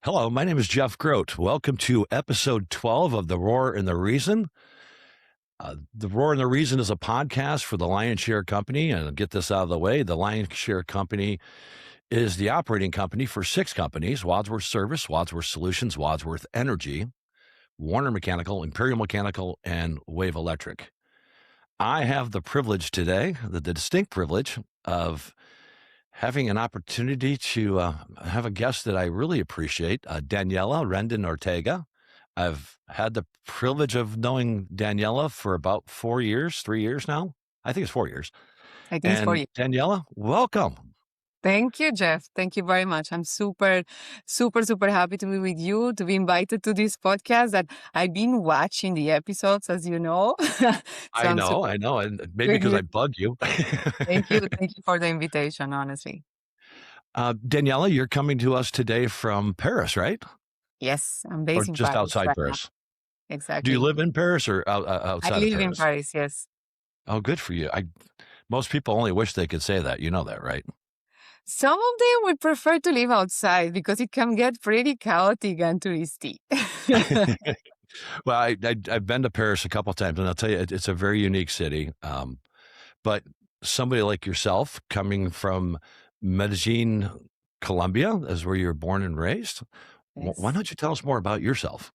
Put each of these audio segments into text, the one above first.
Hello, my name is Jeff Groat. Welcome to episode 12 of The Roar and the Reason. The Roar and the Reason is a podcast for the Lion's Share Company. And I'll get this out of the way. The Lion's Share Company is the operating company for 6 companies: Wadsworth Service, Wadsworth Solutions, Wadsworth Energy, Warner Mechanical, Imperial Mechanical, and Wave Electric. I have the privilege today, the distinct privilege of having an opportunity to have a guest that I really appreciate, Daniela Rendon Ortega. I've had the privilege of knowing Daniela for about 4 years, 3 years now. I think it's 4 years. I think it's for And you. Daniela, welcome. Thank you, Jeff. Thank you very much. I'm super happy to be with you, to be invited to this podcast that I've been watching the episodes, as you know. So I'm super I know, and maybe with because you. I bug you. Thank you. Thank you for the invitation, honestly. Daniela, you're coming to us today from Paris, right? Yes, I'm Or based in just Paris outside right now. Paris? Do you Exactly. live in Paris or I outside of live in Paris? Paris, yes. Oh, good for you. Most people only wish they could say that. You know that, right? Some of them would prefer to live outside because it can get pretty chaotic and touristy. Well, I've been to Paris a couple of times, and I'll tell you, it's a very unique city. But somebody like yourself coming from Medellin, Colombia, is where you were born and raised. Why Yes. don't you tell us more about yourself?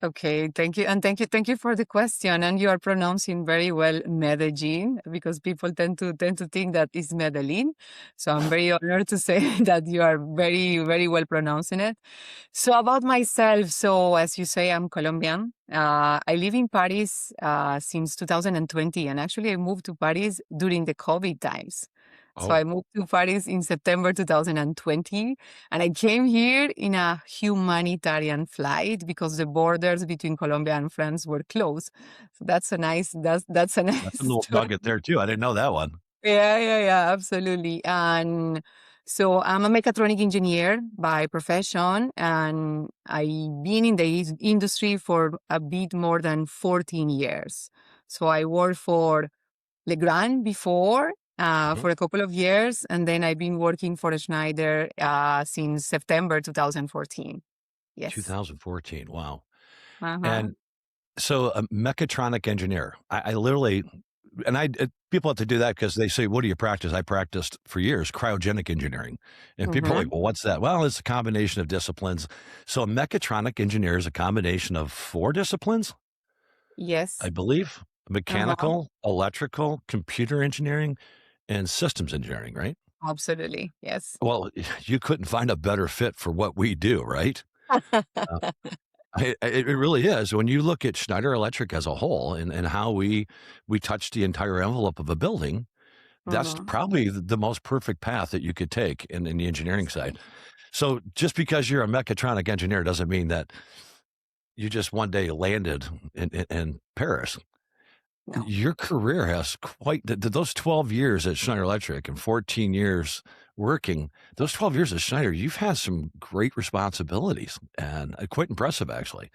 Okay, thank you. And thank you for the question. And you are pronouncing very well Medellin because people tend to think that it's Medellin. So I'm very honored to say that you are very well pronouncing it. So about myself, so as you say, I'm Colombian. I live in Paris since 2020, and actually I moved to Paris during the COVID times. So Oh, I moved to Paris in September 2020, and I came here in a humanitarian flight because the borders between Colombia and France were closed. So that's a that's a nice little story. nugget there too. I didn't know that one. Yeah, absolutely. And so I'm a mechatronic engineer by profession, and I've been in the industry for a bit more than 14 years. So I worked for Legrand before Mhm. for a couple of years, and then I've been working for Schneider since September 2014. Yes. 2014. Wow. Uh-huh. And so a mechatronic engineer, I literally, and people have to do that because they say, what do you practice? I practiced for years cryogenic engineering. And people are Mm-hmm. like, well, what's that? Well, it's a combination of disciplines. So a mechatronic engineer is a combination of 4 disciplines, I Yes. believe: Uh-huh. mechanical, electrical, computer engineering, and systems engineering, right? Absolutely. Yes. Well, you couldn't find a better fit for what we do, right? Uh, it really is. When you look at Schneider Electric as a whole and how we touch the entire envelope of a building, that's Mm-hmm. probably the most perfect path that you could take in the engineering side. So just because you're a mechatronic engineer doesn't mean that you just one day landed in Paris. No. Your career has quite those 12 years at Schneider Electric and 14 years working. Those 12 years at Schneider, you've had some great responsibilities and quite impressive, actually.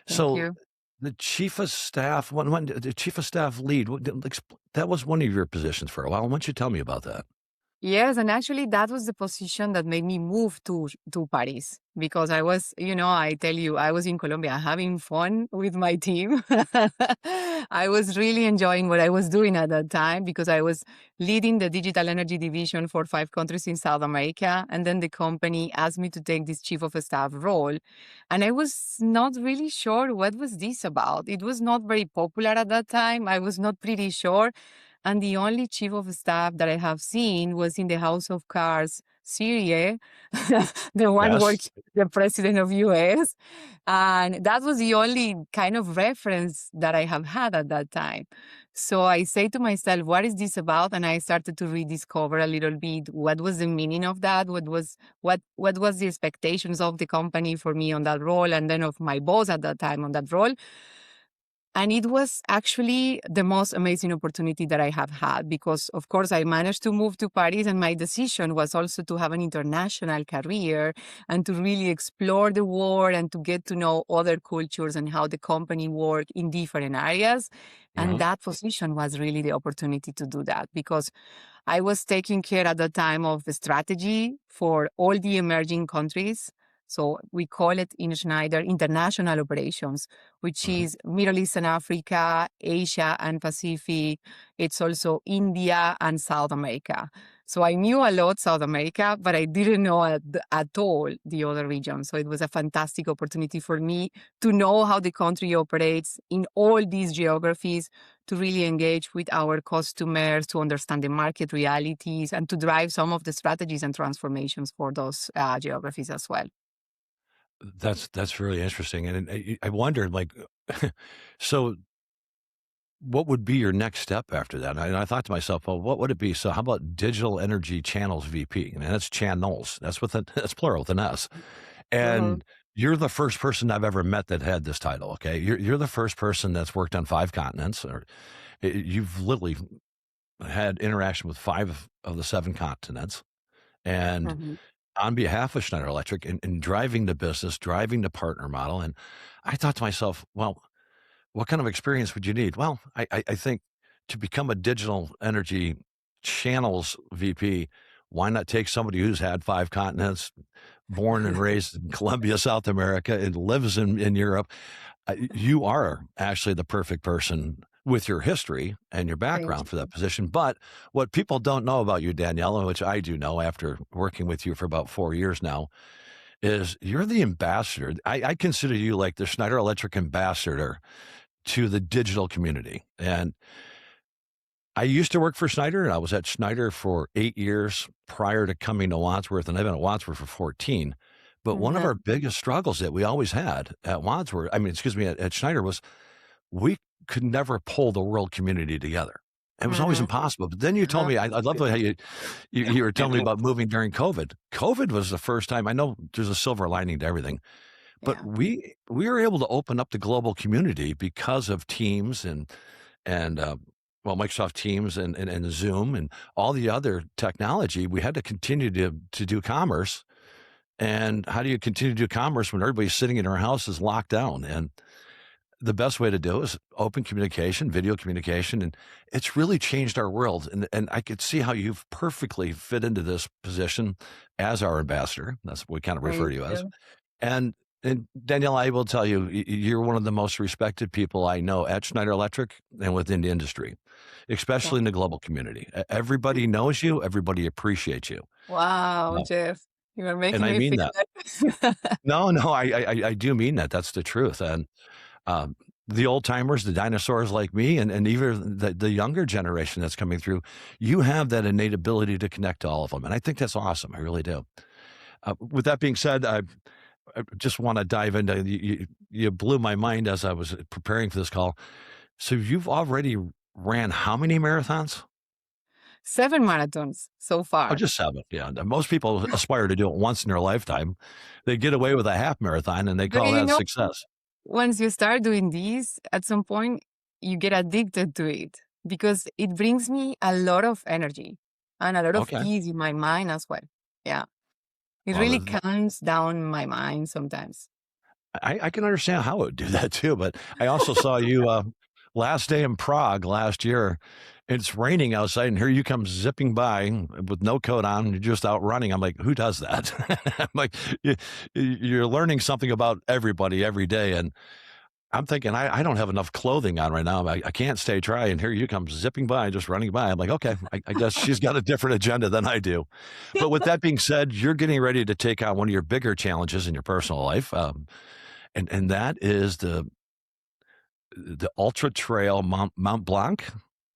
Thank So you. the chief of staff, when the chief of staff lead, that was one of your positions for a while. Why don't you tell me about that? Yes, and actually that was the position that made me move to Paris because I was, I tell you, I was in Colombia having fun with my team. I was really enjoying what I was doing at that time because I was leading the digital energy division for 5 countries in South America, and then the company asked me to take this chief of staff role, and I was not really sure what was this about. It was not very popular at that time. I was not pretty sure, and the only chief of staff that I have seen was in the House of Cards series, the one Yes. working the president of US. And that was the only kind of reference that I have had at that time. So I say to myself, what is this about? And I started to rediscover a little bit what was the meaning of that, what was the expectations of the company for me on that role, and then of my boss at that time on that role. And it was actually the most amazing opportunity that I have had because, of course, I managed to move to Paris, and my decision was also to have an international career and to really explore the world and to get to know other cultures and how the company worked in different areas. And Mhm. that position was really the opportunity to do that because I was taking care at the time of the strategy for all the emerging countries. So we call it in Schneider international operations, which Mhm. is Middle East and Africa, Asia and Pacific. It's also India and South America. So I knew a lot South America, but I didn't know at all the other regions. So it was a fantastic opportunity for me to know how the country operates in all these geographies, to really engage with our customers, to understand the market realities, and to drive some of the strategies and transformations for those geographies as well. That's really interesting, and I wondered, like, so what would be your next step after that? And I thought to myself, well, what would it be? So how about digital energy channels VP? And that's channels. That's with a, that's plural with an S. Mhm. And you're the first person I've ever met that had this title. Okay, you're the first person that's worked on 5 continents, or you've literally had interaction with 5 of the 7 continents, and Mhm. on behalf of Schneider Electric, and driving the business, driving the partner model. And I thought to myself, well, what kind of experience would you need? Well, I think to become a digital energy channels VP, why not take somebody who's had 5 continents, born and raised in Colombia, South America, and lives in Europe? You are actually the perfect person with your history and your Thank background for that you. position. But what people don't know about you, Daniela, which I do know after working with you for about 4 years now, is you're the ambassador. I consider you like the Schneider Electric ambassador to the digital community. And I used to work for Schneider, and I was at Schneider for 8 years prior to coming to Wadsworth, and I've been at Wadsworth for 14. But one of Mhm. our biggest struggles that we always had at Wadsworth, I mean, excuse me, at Schneider, was we could never pull the world community together. It was always Mhm. impossible. But then you told me, I love the way how you were telling me about moving during COVID. COVID was the first time. I know there's a silver lining to everything, but Yeah. we were able to open up the global community because of Teams and well, Microsoft Teams and Zoom and all the other technology. We had to continue to do commerce. And how do you continue to do commerce when everybody's sitting in their houses locked down? And the best way to do it is open communication, video communication, and it's really changed our world. And I could see how you've perfectly fit into this position as our ambassador. That's what we kind of refer Thank to you as. you. And Danielle, I will tell you, you're one of the most respected people I know at Schneider Electric and within the industry, especially in the global community. Everybody knows you. Everybody appreciates you. Wow, Uh, Jeff, you are and making I me mean feel that. like No, I do mean that. That's the truth. And um, the old timers, the dinosaurs like me, and even the younger generation that's coming through, you have that innate ability to connect to all of them. And I think that's awesome. I really do. With that being said, I just want to dive into you blew my mind as I was preparing for this call. So you've already ran how many marathons? 7 marathons so Oh, far. just 7. Yeah. And most people aspire to do it once in their lifetime. They get away with a half marathon and they But call you that know, success. once you start doing this, at some point you get addicted to it because it brings me a lot of energy and a lot of Okay. ease in my mind as well. Yeah. It Well, really calms down my mind sometimes. I can understand how it would do that too. But I also saw you last day in Prague last year. It's raining outside, and here you come zipping by with no coat on. And you're just out running. I'm like, who does that? I'm like, you're learning something about everybody every day. And I'm thinking, I don't have enough clothing on right now. I can't stay dry. And here you come zipping by, just running by. I'm like, okay, I guess she's got a different agenda than I do. But with that being said, you're getting ready to take on one of your bigger challenges in your personal life. And that is the Ultra Trail Mont Blanc.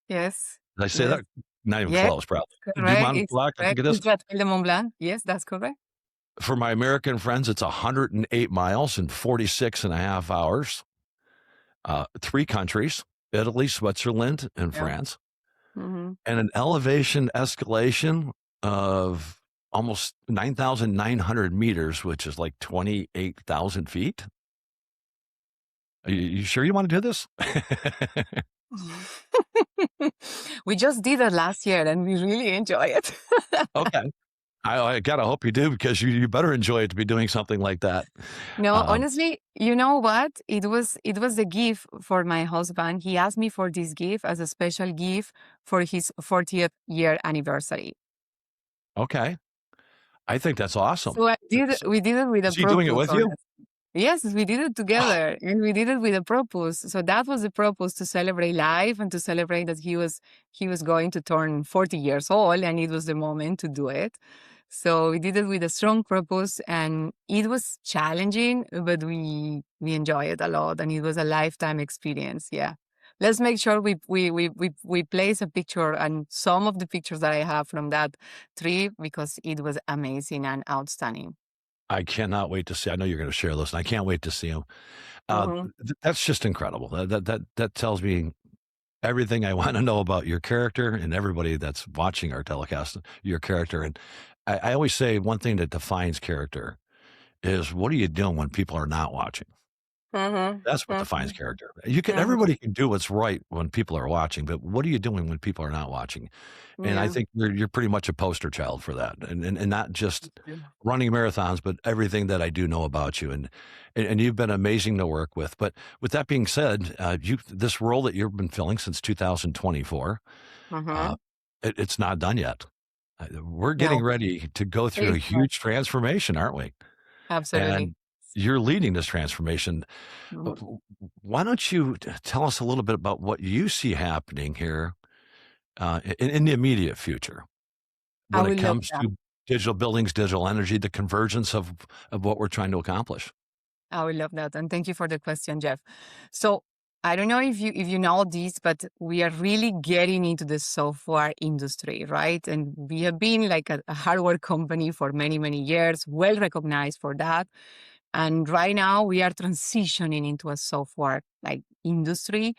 Yes. Did I say Yes. that? Not even Yes. close, probably. Du Correct. Mont It's Blanc, I think correct. it is. Ultra Trail de Mont Blanc. Yes, that's correct. For my American friends, it's 108 miles in 46 and a half hours. 3 countries, Italy, Switzerland, and Yeah. France, Hmm. and an elevation escalation of almost 9,900 meters, which is like 28,000 feet. You sure you want to do this? We just did it last year and we really enjoy it. Okay. I gotta hope you do because you better enjoy it to be doing something like that. No, Um, honestly, you know what? It was a gift for my husband. He asked me for this gift as a special gift for his 40th year anniversary. okay. I think that's awesome. So we did it with a Is he doing it purpose, with you? honestly. Yes, we did it together and we did it with a purpose. So that was the purpose, to celebrate life and to celebrate that he was going to turn 40 years old and it was the moment to do it. So we did it with a strong purpose and it was challenging, but we enjoy it a lot and it was a lifetime experience. Yeah. Let's make sure we place a picture and some of the pictures that I have from that trip because it was amazing and outstanding. I cannot wait to see. I know you're gonna share this, and I can't wait to see him. Mhm. That's just incredible. That tells me everything I wanna know about your character and everybody that's watching our telecast, your character, and I always say one thing that defines character is what are you doing when people are not watching? Mhm, That's what defines mhm, character. You can mhm. everybody can do what's right when people are watching, but what are you doing when people are not watching? And I Yeah. think you're pretty much a poster child for that, and not just Thank you. running marathons, but everything that I do know about you, and you've been amazing to work with. But with that being said, you this role that you've been filling since 2024, uh, Mhm. it's not done yet. We're getting No, ready to go through a it's not. huge transformation, aren't we? Absolutely. And you're leading this transformation. Mhm. Why don't you tell us a little bit about what you see happening here in the immediate future I when it will love comes that. to digital buildings, digital energy, the convergence of what we're trying to accomplish? I will love that, and thank you for the question, Jeff. So, I don't know if you know this, but we are really getting into the software industry, right? And we have been like a hardware company for many, many years, well recognized for that. And right now we are transitioning into a software like industry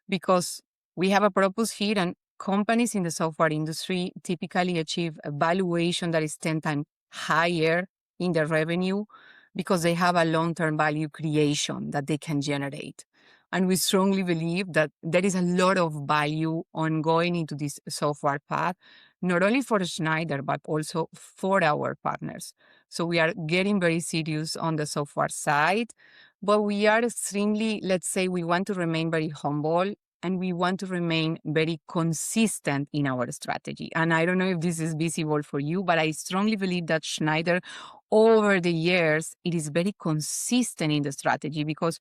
because we have a purpose here and companies in the software industry typically achieve a valuation that is 10 times higher in their revenue because they have a long-term value creation that they can generate. And we strongly believe that there is a lot of value on going into this software path, not only for Schneider, but also for our partners. So we are getting very serious on the software side, but we are extremely, let's say, we want to remain very humble and we want to remain very consistent in our strategy. And I don't know if this is visible for you, but I strongly believe that Schneider, over the years, it is very consistent in the strategy because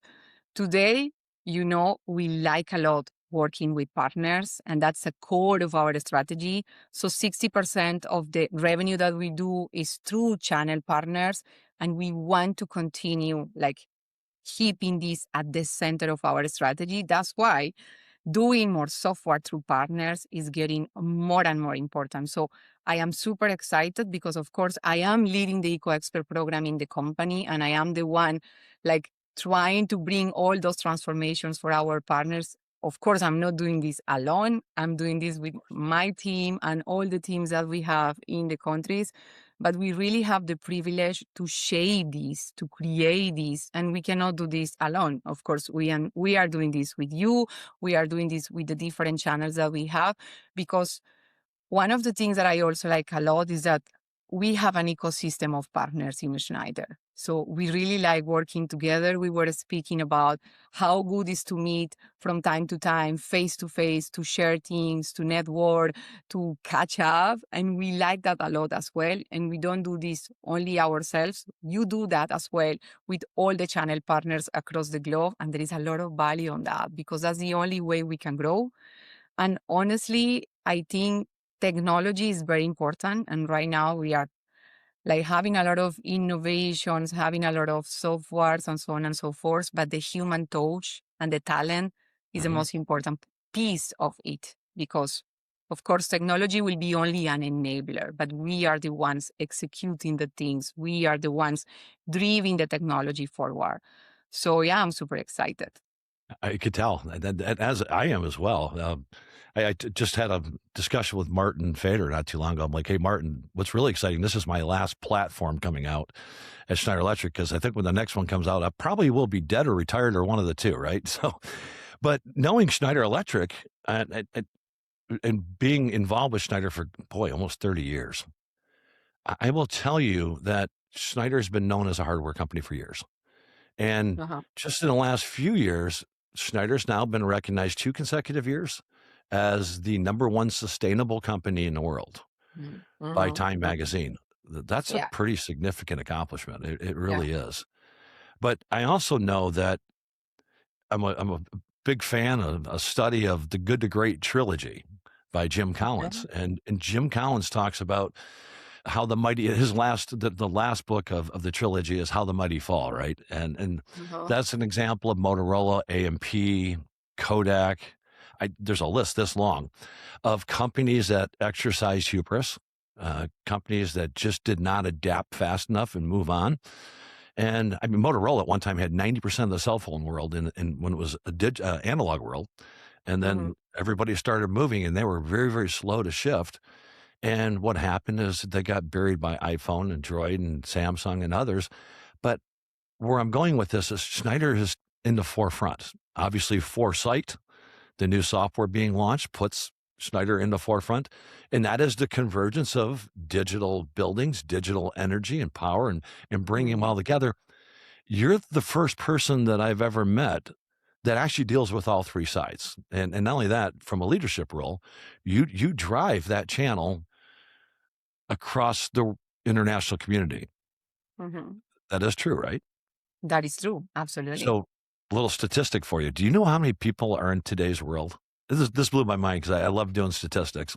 today, we like a lot working with partners, and that's a core of our strategy. So 60% of the revenue that we do is through channel partners, and we want to continue like keeping this at the center of our strategy. That's why doing more software through partners is getting more and more important. So I am super excited because, of course, I am leading the Eco Expert program in the company, and I am the one like trying to bring all those transformations for our partners. Of course, I'm not doing this alone. I'm doing this with my team and all the teams that we have in the countries. But we really have the privilege to shape this, to create this, and we cannot do this alone. Of course, we are doing this with you. We are doing this with the different channels that we have because one of the things that I also like a lot is that we have an ecosystem of partners in Schneider. So we really like working together. We were speaking about how good is to meet from time to face, to share things, to network, to catch up. And we like that a lot as well. And we don't do this only ourselves. You do that as well with all the channel partners across the globe. And there is a lot of value on that because that's the only way we can grow. And honestly, I think technology is very important. And right now we are like having a lot of innovations, having a lot of softwares and so on and so forth. But the human touch and the talent is the Mhm. most important piece of it because, of course, technology will be only an enabler, but we are the ones executing the things. We are the ones driving the technology forward. So, yeah, I'm super excited. I could tell, that as I am as well. Just had a discussion with Martin Fader not too long ago. I'm like, "Hey, Martin, what's really exciting, this is my last platform coming out at Schneider Electric because I think when the next one comes out, I probably will be dead or retired or one of the 2, right?" So, but knowing Schneider Electric and being involved with Schneider for, boy, almost 30 years, I will tell you that Schneider's been known as a hardware company for years. And Uh-huh. just in the last few years, Schneider's now been recognized 2 consecutive years as the number 1 sustainable company in the world Mhm. by Mhm. Time Mhm. Magazine. That's a Yeah. pretty significant accomplishment. It Yeah. really is. But I also know that I'm a big fan of a study of the Good to Great trilogy by Jim Collins, Okay. and Jim Collins talks about how the mighty his last the last book of the trilogy is How the Mighty Fall, right? And Uh-huh. that's an example of Motorola, AMP, Kodak. There's a list this long of companies that exercise hubris, companies that just did not adapt fast enough and move on. And I mean, Motorola at one time had 90% of the cell phone world in when it was a analog world. And Hmm. then everybody started moving and they were very, very slow to shift. And what happened is they got buried by iPhone and Droid and Samsung and others. But where I'm going with this is Schneider is in the forefront. Obviously, Foresight, the new software being launched, puts Schneider in the forefront. And that is the convergence of digital buildings, digital energy and power, and bringing them Hmm. all together. You're the first person that I've ever met that actually deals with all three sides. And not only that, from a leadership role, you drive that channel across the international community. Hmm. That is true, right? That is true. Absolutely. So, a little statistic for you. Do you know how many people are in today's world? This blew my mind because I love doing statistics.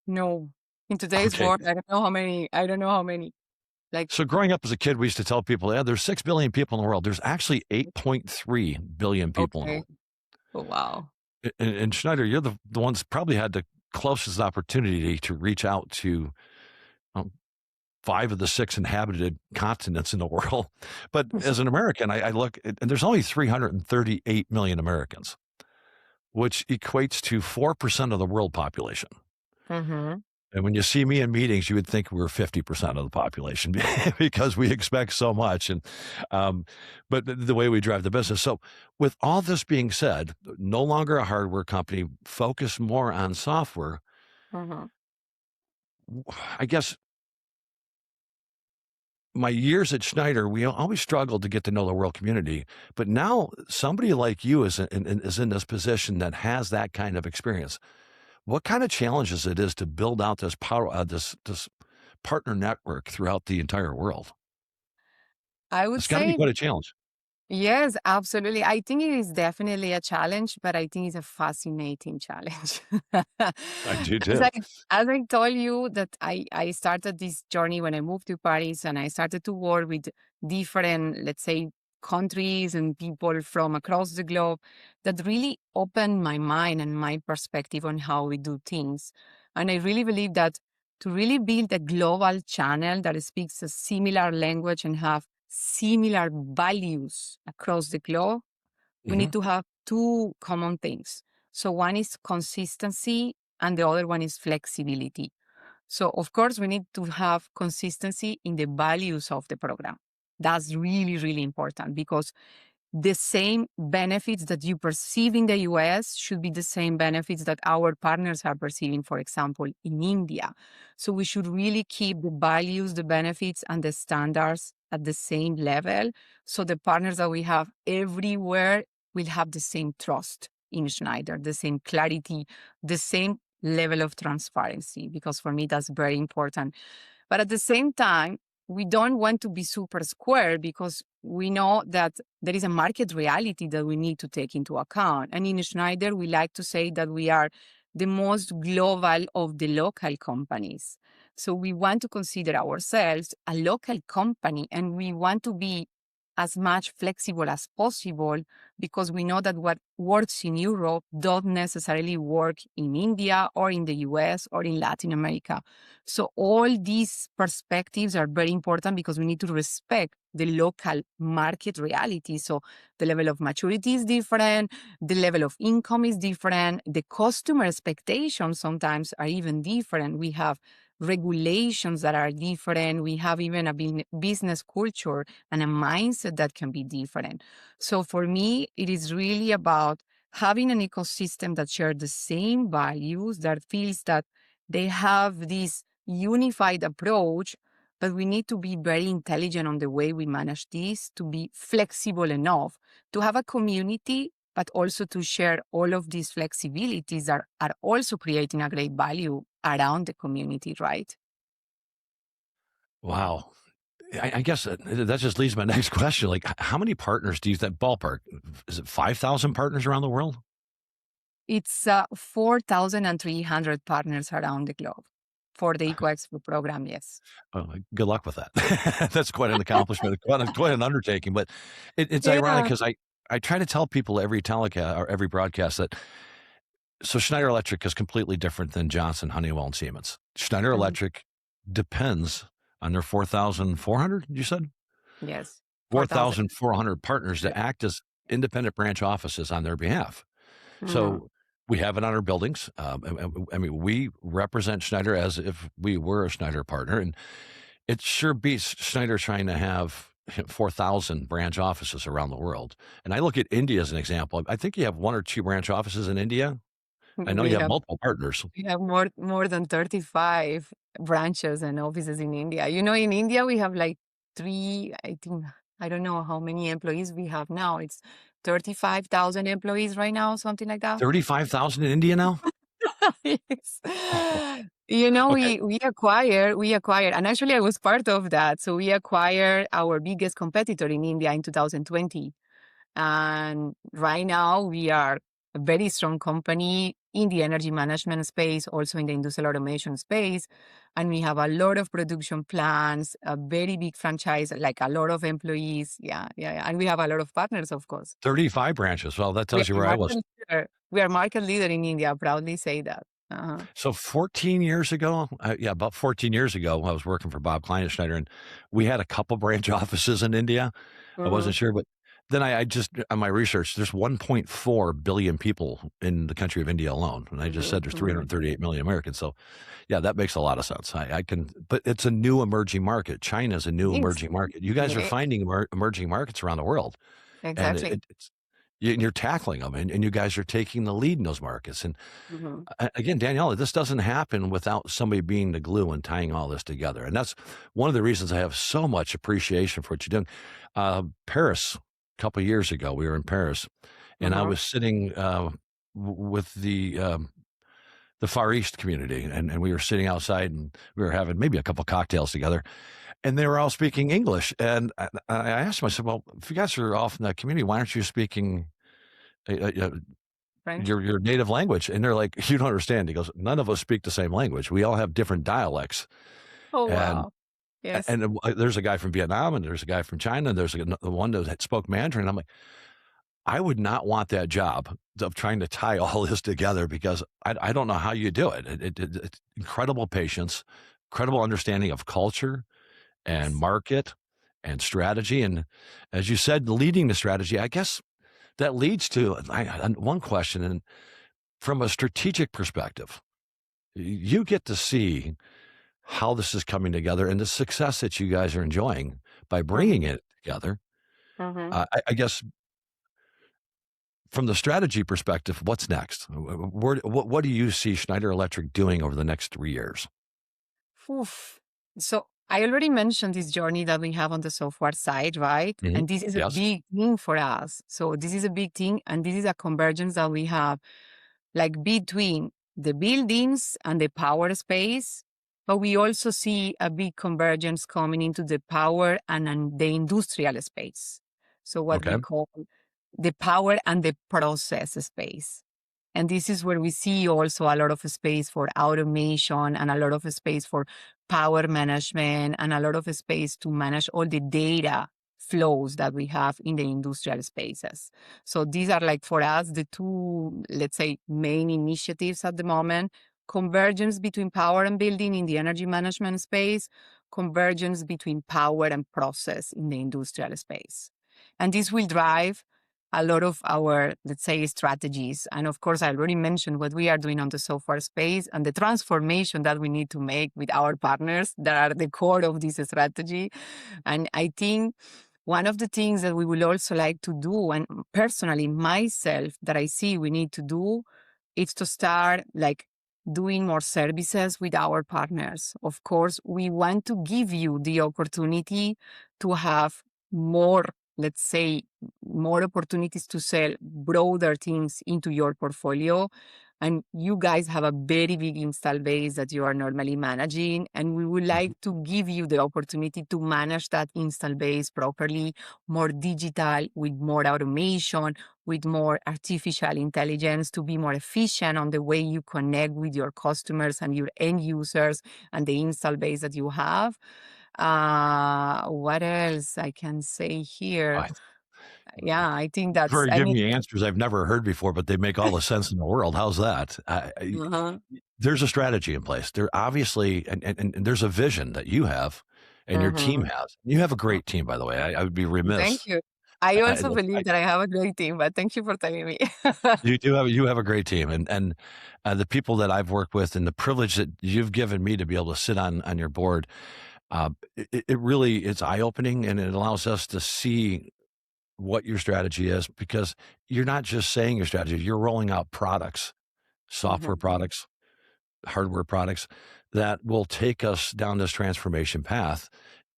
No. In today's Okay. world, I don't know how many. I don't know how many. Like, So growing up as a kid, we used to tell people, yeah, there's 6 billion people in the world. There's actually 8.3 billion people in the okay. world. Oh, wow. And Schneider, you're the ones probably had the closest opportunity to reach out to um, 5 of the 6 inhabited continents in the world. But as an American, I look and there's only 338 million Americans, which equates to 4% of the world population. Hmm. And when you see me in meetings, you would think we're 50% of the population because we expect so much. Um, but the way we drive the business. So, with all this being said, no longer a hardware company, focus more on software. Hmm. I guess my years at Schneider, we always struggled to get to know the world community. But now somebody like you is in this position that has that kind of experience. What kind of challenges it is to build out this power, this partner network throughout the entire world? I would It's gotta be say quite a challenge. yes, absolutely. I think it is definitely a challenge, but I think it's a fascinating challenge. I do As too. I as I told you that I started this journey when I moved to Paris and I started to work with different, let's say, countries and people from across the globe that really opened my mind and my perspective on how we do things. And I really believe that to really build a global channel that speaks a similar language and have similar values across the globe, we Mhm. need to have two common things. So one is consistency and the other one is flexibility. So of course we need to have consistency in the values of the program. That's really, really important because the same benefits that you perceive in the US should be the same benefits that our partners are perceiving, for example, in India. So we should really keep the values, the benefits, and the standards at the same level. So the partners that we have everywhere will have the same trust in Schneider, the same clarity, the same level of transparency, because for me, that's very important. But at the same time, we don't want to be super square because we know that there is a market reality that we need to take into account. And in Schneider, we like to say that we are the most global of the local companies. So we want to consider ourselves a local company and we want to be as much flexible as possible because we know that what works in Europe don't necessarily work in India or in the US or in Latin America. So all these perspectives are very important because we need to respect the local market reality. So the level of maturity is different, the level of income is different, the customer expectations sometimes are even different. We have regulations that are different. We have even a business culture and a mindset that can be different. So for me, it is really about having an ecosystem that shares the same values, that feels that they have this unified approach, but we need to be very intelligent on the way we manage this to be flexible enough to have a community, but also to share all of these flexibilities that are also creating a great value around the community, right? Wow. I guess that just leads to my next question. Like, how many partners do you think ballpark? Is it 5,000 partners around the world? It's 4,300 partners around the globe for the EcoExpo program, yes. Oh, good luck with that. That's quite an accomplishment, quite an undertaking. But it's ironic Yeah. because I try to tell people every telecast or every broadcast that so Schneider Electric is completely different than Johnson, Honeywell, and Siemens. Schneider Mhm. Electric depends on their 4,400, you said? Yes, 4,000. 4,400 partners to act as independent branch offices on their behalf. Mm, So we have it on our buildings. I mean, we represent Schneider as if we were a Schneider partner, and it sure beats Schneider trying to have 4,000 branch offices around the world. And I look at India as an example. I think you have one or two branch offices in India. I know We you have have multiple partners. we have more than 35 branches and offices in India. You know, in India we have like three, I think, I don't know how many employees we have now. It's 35,000 employees right now, something like that. 35,000 in India now? Yes. Oh, You know, okay. we acquired, and actually I was part of that. So we acquired our biggest competitor in India in 2020. And right now we are a very strong company in the energy management space, also in the industrial automation space. And we have a lot of production plants, a very big franchise, like a lot of employees. Yeah, yeah, yeah. And we have a lot of partners, of course. 35 branches. Well, that We tells you are where I was. market leader. We are market leader in India. Proudly say that. Uh-huh. So 14 years ago, yeah, about 14 years ago, I was working for Bob Klein at Schneider, and we had a couple branch offices in India. I Mhm, wasn't sure, but then I just on my research, there's 1.4 billion people in the country of India alone, and I just mhm, said there's mhm. 338 million Americans. So yeah, that makes a lot of sense. I can, but it's a new emerging market. China is a new Yes, emerging market. You guys are yeah, finding emerging markets around the world, and exactly. it's you're tackling them, and you guys are taking the lead in those markets. And Mhm. again, Daniela, this doesn't happen without somebody being the glue and tying all this together. And that's one of the reasons I have so much appreciation for what you're doing. Paris, a couple of years ago, we were in Paris, and I Mhm. was sitting with the Far East community, and we were sitting outside, and we were having maybe a couple cocktails together, and they were all speaking English. And I asked them, I said, "Well, if you guys are off in that community, why aren't you speaking French. your native language?" And they're like, "You don't understand." He goes, "None of us speak the same language. We all have different dialects." Oh, And wow. Yes. there's a guy from Vietnam, and there's a guy from China, and there's the one that spoke Mandarin. I'm like, I would not want that job of trying to tie all this together because I don't know how you do it. It's incredible patience, incredible understanding of culture and Yes. market and strategy. And as you said, leading the strategy, I guess that leads to one question. And from a strategic perspective, you get to see how this is coming together and the success that you guys are enjoying by bringing Mhm, it together. mhm. I guess from the strategy perspective, what's next? What do you see Schneider Electric doing over the next 3 years? Oof. So I already mentioned this journey that we have on the software side, right? Mhm. And this is a Yes. big thing for us. So this is a big thing, and this is a convergence that we have, like between the buildings and the power space. But we also see a big convergence coming into the power and the industrial space. So what we Okay. call the power and the process space. And this is where we see also a lot of space for automation and a lot of space for power management and a lot of space to manage all the data flows that we have in the industrial spaces. So these are like for us the two, let's say, main initiatives at the moment. Convergence between power and building in the energy management space, convergence between power and process in the industrial space. And this will drive a lot of our, let's say, strategies. And of course, I already mentioned what we are doing on the software space and the transformation that we need to make with our partners that are the core of this strategy. And I think one of the things that we will also like to do, and personally myself, that I see we need to do, is to start like doing more services with our partners. Of course, we want to give you the opportunity to have more, let's say, more opportunities to sell broader things into your portfolio. and you guys have a very big install base that you are normally managing, and we would like to give you the opportunity to manage that install base properly, more digital, with more automation, with more artificial intelligence, to be more efficient on the way you connect with your customers and your end users and the install base that you have. What else I can say here? I Yeah, I think prefer that's, you I give mean, me answers I've never heard before, but they make all the sense in the world. How's that? uh-huh, There's a strategy in place. There obviously, and there's a vision that you have and your team uh-huh. has. You have a great team, by the way. I would be Thank remiss. you. I I also believe that I have a great team, but thank you for telling me. you have a great team, and the people that I've worked with, and the privilege that you've given me to be able to sit on your board, it really it's eye opening, and it allows us to see what your strategy is, because you're not just saying your strategy, you're rolling out products, software Mhm. products, hardware products that will take us down this transformation path.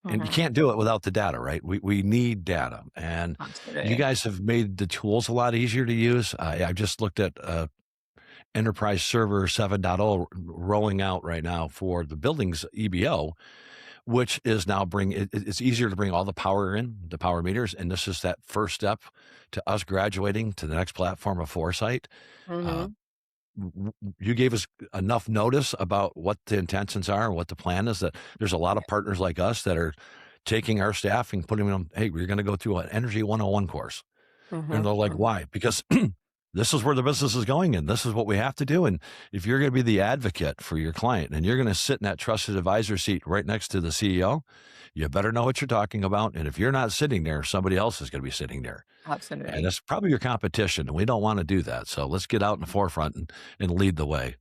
And you Mhm. can't do it without the data, right? We need data, and you Absolutely. guys have made the tools a lot easier to use. I just looked at Enterprise Server 7.0 rolling out right now for the buildings EBO, which is now it's easier to bring all the power in, the power meters, and this is that first step to us graduating to the next platform of Foresight. Uh, Mhm. you gave us enough notice about what the intentions are and what the plan is, that there's a lot of partners like us that are taking our staff and putting them, hey, we're going to go through an Energy 101 course. And Mhm. they're like, Mhm. why? Because this is where the business is going and this is what we have to do. And if you're going to be the advocate for your client and you're going to sit in that trusted advisor seat right next to the CEO, you better know what you're talking about. And if you're not sitting there, somebody else is going to be sitting there. And Absolutely. that's probably your competition. And we don't want to do that. So let's get out in the forefront and lead the way.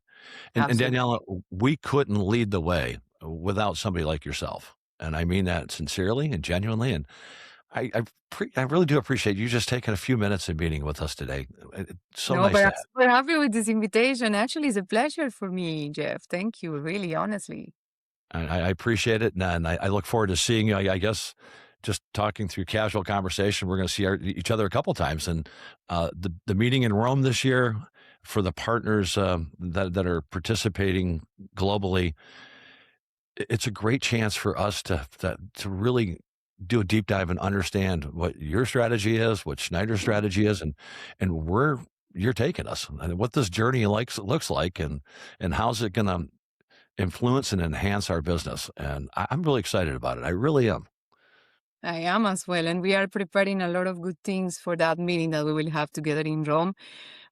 And Absolutely. Daniela, we couldn't lead the way without somebody like yourself. And I mean that sincerely and genuinely. And I really do appreciate you just taking a few minutes and meeting with us today. It's so No, nice but to I'm have. super happy with this invitation. Actually, it's a pleasure for me, Jeff. Thank you, really, honestly. I appreciate it, and I look forward to seeing you. I guess just talking through casual conversation, we're going to see each other a couple times. And the meeting in Rome this year for the partners that are participating globally, it's a great chance for us to really do a deep dive and understand what your strategy is, what Schneider's strategy is, and where you're taking us, and what this journey looks like, and how's it going to influence and enhance our business. And I'm really excited about it. I really am. I am as well. And we are preparing a lot of good things for that meeting that we will have together in Rome.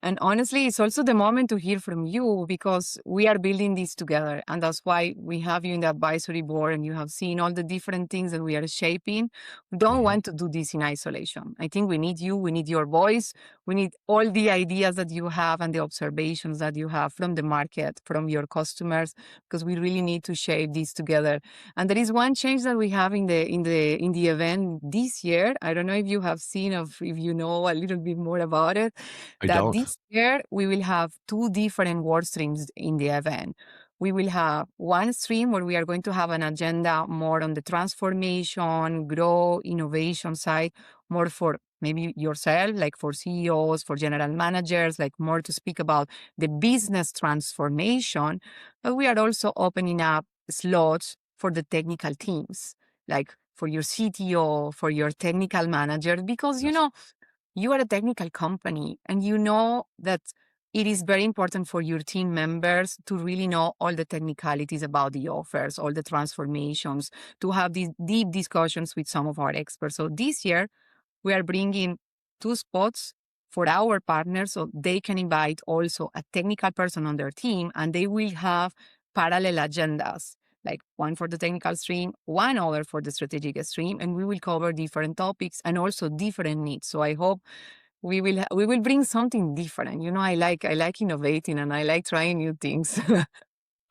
And honestly, it's also the moment to hear from you because we are building this together. And that's why we have you in the advisory board and you have seen all the different things that we are shaping. We don't Mhm. want to do this in isolation. I think we need you, we need your voice, we need all the ideas that you have and the observations that you have from the market, from your customers, because we really need to shape this together. And there is one change that we have in the event this year. I don't know if you have seen or if you know a little bit more about it, I that don't. this year we will have two different work streams in the event. We will have one stream where we are going to have an agenda more on the transformation, grow, innovation side, more for maybe yourself, like for CEOs, for general managers, like more to speak about the business transformation. But we are also opening up slots for the technical teams, like for your CTO, for your technical manager, because Yes. you are a technical company and you know that it is very important for your team members to really know all the technicalities about the offers, all the transformations, to have these deep discussions with some of our experts. So this year, we are bringing two spots for our partners so they can invite also a technical person on their team and they will have parallel agendas, like one for the technical stream, one other for the strategic stream, and we will cover different topics and also different needs. So I hope we will bring something different. I like innovating and I like trying new things.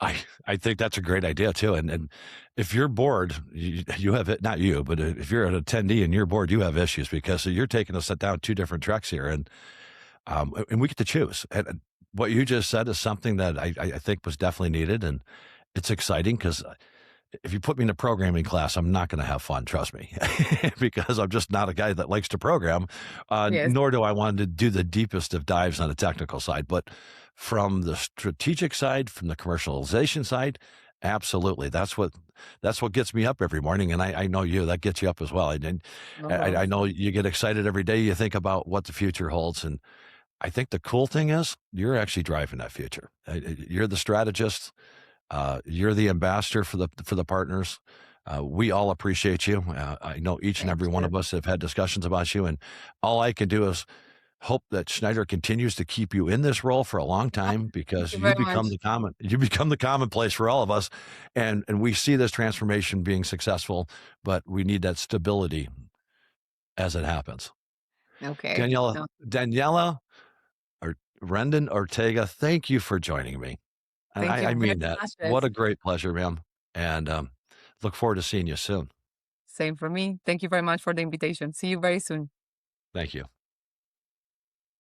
I think that's a great idea too. And if you're bored, you have it, not you, but if you're an attendee and you're bored, you have issues because you're taking us down two different tracks here. And we get to choose. And what you just said is something that I think was definitely needed. And it's exciting because if you put me in a programming class, I'm not going to have fun, trust me, because I'm just not a guy that likes to program, Yes. nor do I want to do the deepest of dives on the technical side. But from the strategic side, from the commercialization side, absolutely. That's what gets me up every morning, and I know you that gets you up as well. And Oh, I know you get excited every day. You think about what the future holds, and I think the cool thing is you're actually driving that future. You're the strategist. You're the ambassador for the partners. We all appreciate you. I know each and thank every one you. of us have had discussions about you, and all I can do is hope that Schneider continues to keep you in this role for a long time Thank because you very much. you become the commonplace for all of us, and we see this transformation being successful, but we need that stability as it happens. Okay. Daniela No, Daniela or Rendon Ortega, thank you for joining me. And thank I you very mean that. much. What Yes. a great pleasure, ma'am, and, look forward to seeing you soon. Same for me. Thank you very much for the invitation. See you very soon. Thank you.